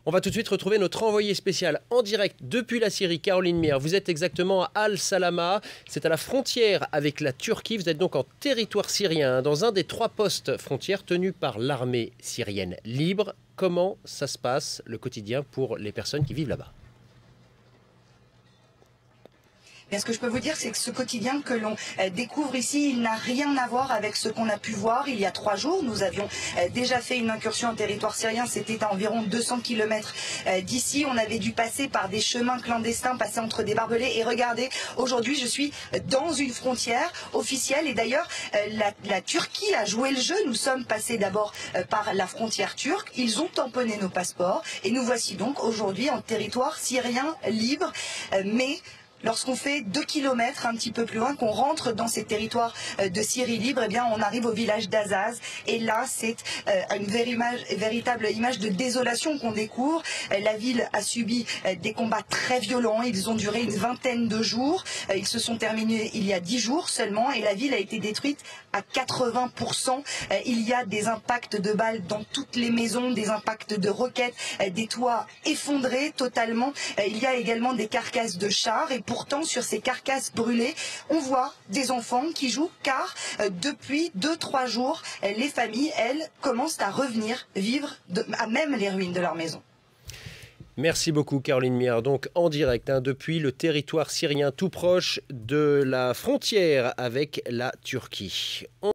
On va tout de suite retrouver notre envoyé spécial en direct depuis la Syrie, Caroline Mir. Vous êtes exactement à Al-Salama, c'est à la frontière avec la Turquie. Vous êtes donc en territoire syrien, dans un des 3 postes frontières tenus par l'armée syrienne libre. Comment ça se passe le quotidien pour les personnes qui vivent là-bas? Bien, ce que je peux vous dire, c'est que ce quotidien que l'on découvre ici, il n'a rien à voir avec ce qu'on a pu voir il y a 3 jours. Nous avions déjà fait une incursion en territoire syrien, c'était à environ 200 km d'ici. On avait dû passer par des chemins clandestins, passer entre des barbelés. Et regardez, aujourd'hui, je suis dans une frontière officielle. Et d'ailleurs, la Turquie a joué le jeu. Nous sommes passés d'abord par la frontière turque. Ils ont tamponné nos passeports. Et nous voici donc aujourd'hui en territoire syrien libre. Mais lorsqu'on fait 2 kilomètres un petit peu plus loin, qu'on rentre dans ces territoires de Syrie libre, eh bien, on arrive au village d'Azaz. Et là, c'est une véritable image de désolation qu'on découvre. La ville a subi des combats très violents. Ils ont duré une vingtaine de jours. Ils se sont terminés il y a 10 jours seulement. Et la ville a été détruite à 80%. Il y a des impacts de balles dans toutes les maisons, des impacts de roquettes, des toits effondrés totalement. Il y a également des carcasses de chars. Et pourtant, sur ces carcasses brûlées, on voit des enfants qui jouent, car depuis 2-3 jours, les familles, elles, commencent à revenir vivre à même les ruines de leur maison. Merci beaucoup Caroline Mir, donc en direct depuis le territoire syrien tout proche de la frontière avec la Turquie.